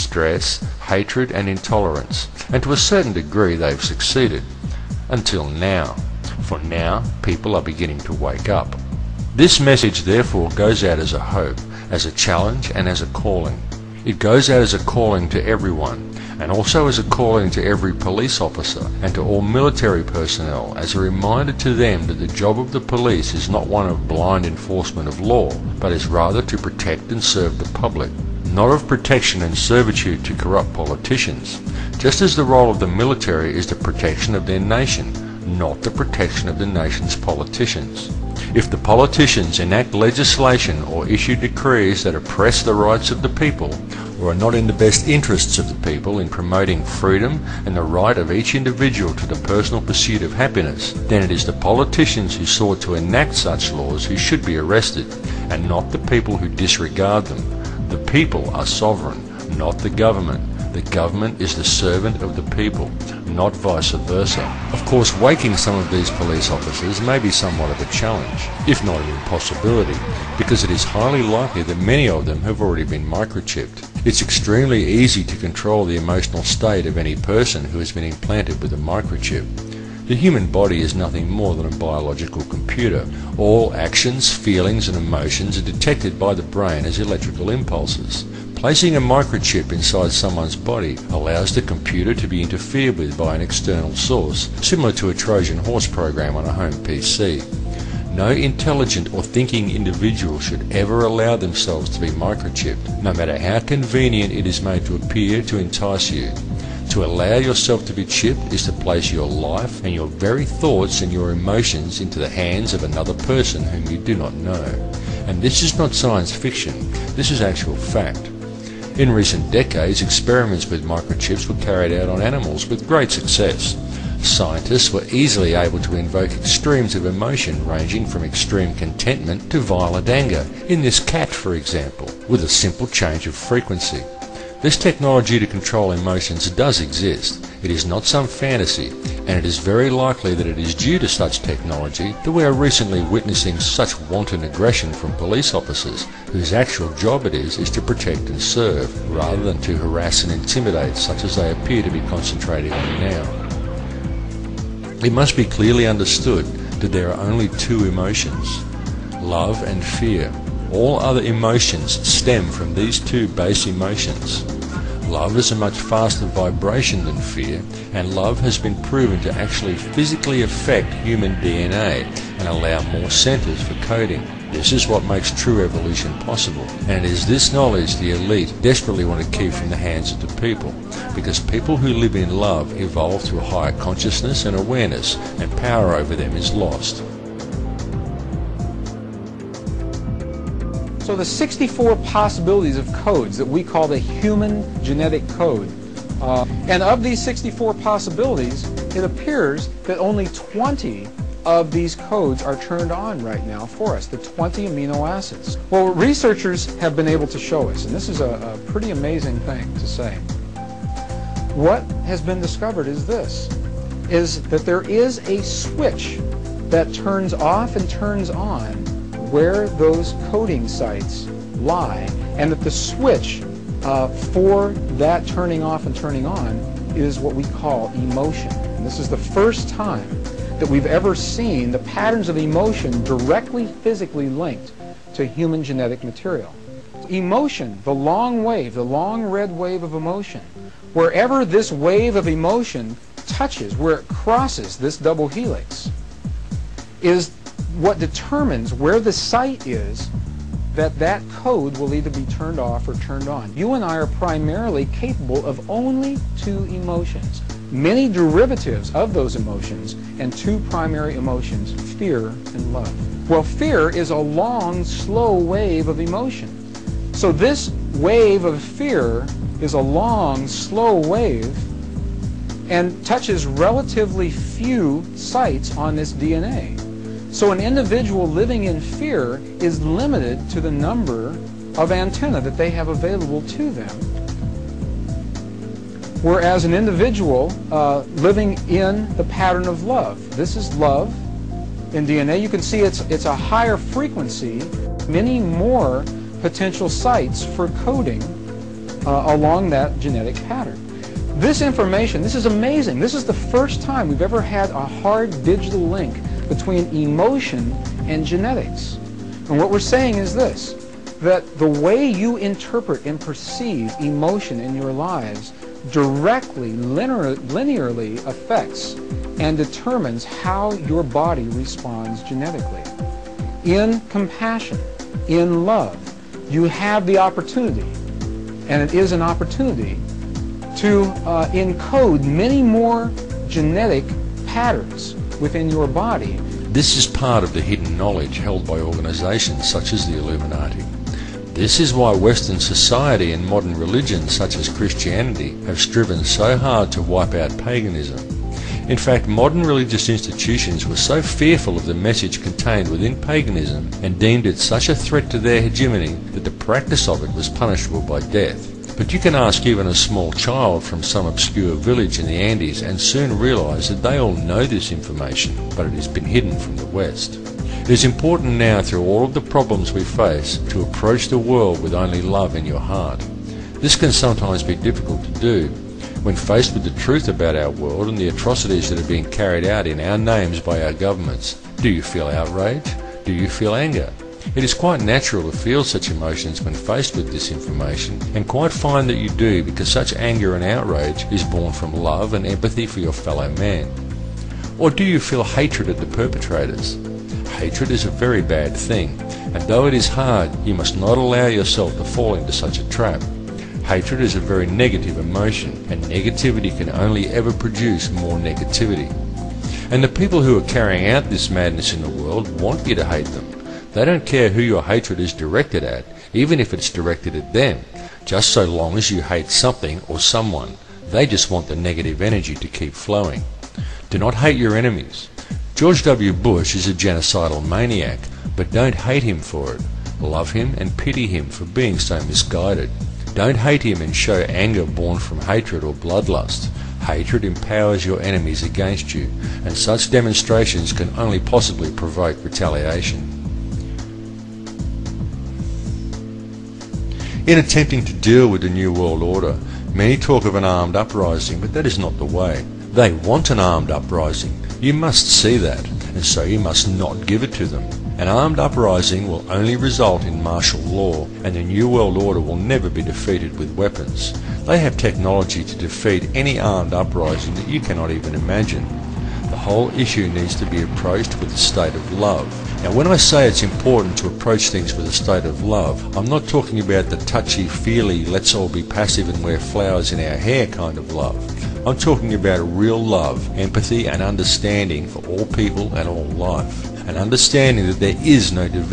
stress, hatred and intolerance, and to a certain degree they've succeeded. Until now. For now, people are beginning to wake up. This message therefore goes out as a hope, as a challenge and as a calling. It goes out as a calling to everyone, and also as a calling to every police officer and to all military personnel, as a reminder to them that the job of the police is not one of blind enforcement of law, but is rather to protect and serve the public, not of protection and servitude to corrupt politicians, just as the role of the military is the protection of their nation, not the protection of the nation's politicians. If the politicians enact legislation or issue decrees that oppress the rights of the people, or are not in the best interests of the people in promoting freedom and the right of each individual to the personal pursuit of happiness, then it is the politicians who sought to enact such laws who should be arrested, and not the people who disregard them. The people are sovereign, not the government. The government is the servant of the people, not vice versa. Of course, waking some of these police officers may be somewhat of a challenge, if not an impossibility, because it is highly likely that many of them have already been microchipped. It's extremely easy to control the emotional state of any person who has been implanted with a microchip. The human body is nothing more than a biological computer. All actions, feelings and emotions are detected by the brain as electrical impulses. Placing a microchip inside someone's body allows the computer to be interfered with by an external source, similar to a Trojan horse program on a home PC. No intelligent or thinking individual should ever allow themselves to be microchipped, no matter how convenient it is made to appear to entice you. To allow yourself to be chipped is to place your life and your very thoughts and your emotions into the hands of another person whom you do not know. And this is not science fiction, this is actual fact. In recent decades, experiments with microchips were carried out on animals with great success. Scientists were easily able to invoke extremes of emotion ranging from extreme contentment to violent anger, in this cat for example, with a simple change of frequency. This technology to control emotions does exist. It is not some fantasy, and it is very likely that it is due to such technology that we are recently witnessing such wanton aggression from police officers, whose actual job it is to protect and serve, rather than to harass and intimidate, such as they appear to be concentrating on now. It must be clearly understood that there are only two emotions, love and fear. All other emotions stem from these two base emotions. Love is a much faster vibration than fear, and love has been proven to actually physically affect human DNA and allow more centers for coding. This is what makes true evolution possible, and it is this knowledge the elite desperately want to keep from the hands of the people, because people who live in love evolve to a higher consciousness and awareness, and power over them is lost. So the 64 possibilities of codes that we call the human genetic code, and of these 64 possibilities, it appears that only 20 of these codes are turned on right now for us, the 20 amino acids. Well, researchers have been able to show us, and this is a pretty amazing thing to say. What has been discovered is this, is that there is a switch that turns off and turns on where those coding sites lie, and that the switch for that turning off and turning on is what we call emotion. And this is the first time that we've ever seen the patterns of emotion directly physically linked to human genetic material. Emotion, the long wave, the long red wave of emotion, wherever this wave of emotion touches, where it crosses this double helix, is what determines where the site is that code will either be turned off or turned on. You and I are primarily capable of only two emotions, many derivatives of those emotions, and two primary emotions, fear and love. Well, fear is a long, slow wave of emotion. So this wave of fear is a long, slow wave and touches relatively few sites on this DNA. So an individual living in fear is limited to the number of antennae that they have available to them. Whereas an individual living in the pattern of love, this is love in DNA, you can see it's a higher frequency, many more potential sites for coding along that genetic pattern. This information, this is amazing. This is the first time we've ever had a hard digital link between emotion and genetics. And what we're saying is this, that the way you interpret and perceive emotion in your lives directly, linearly affects and determines how your body responds genetically. In compassion, in love, you have the opportunity, and it is an opportunity, to encode many more genetic patterns within your body. This is part of the hidden knowledge held by organizations such as the Illuminati. This is why Western society and modern religions such as Christianity have striven so hard to wipe out paganism. In fact, modern religious institutions were so fearful of the message contained within paganism and deemed it such a threat to their hegemony that the practice of it was punishable by death. But you can ask even a small child from some obscure village in the Andes and soon realize that they all know this information, but it has been hidden from the West. It is important now, through all of the problems we face, to approach the world with only love in your heart. This can sometimes be difficult to do. When faced with the truth about our world and the atrocities that are being carried out in our names by our governments, do you feel outrage? Do you feel anger? It is quite natural to feel such emotions when faced with this information, and quite fine that you do, because such anger and outrage is born from love and empathy for your fellow man. Or do you feel hatred at the perpetrators? Hatred is a very bad thing, and though it is hard, you must not allow yourself to fall into such a trap. Hatred is a very negative emotion, and negativity can only ever produce more negativity. And the people who are carrying out this madness in the world want you to hate them. They don't care who your hatred is directed at, even if it's directed at them, just so long as you hate something or someone. They just want the negative energy to keep flowing. Do not hate your enemies. George W. Bush is a genocidal maniac, but don't hate him for it. Love him and pity him for being so misguided. Don't hate him and show anger born from hatred or bloodlust. Hatred empowers your enemies against you, and such demonstrations can only possibly provoke retaliation. In attempting to deal with the New World Order, many talk of an armed uprising, but that is not the way. They want an armed uprising. You must see that, and so you must not give it to them. An armed uprising will only result in martial law, and the New World Order will never be defeated with weapons. They have technology to defeat any armed uprising that you cannot even imagine. The whole issue needs to be approached with a state of love. Now, when I say it's important to approach things with a state of love, I'm not talking about the touchy-feely, let's all be passive and wear flowers in our hair kind of love. I'm talking about real love, empathy and understanding for all people and all life. An understanding that there is no division.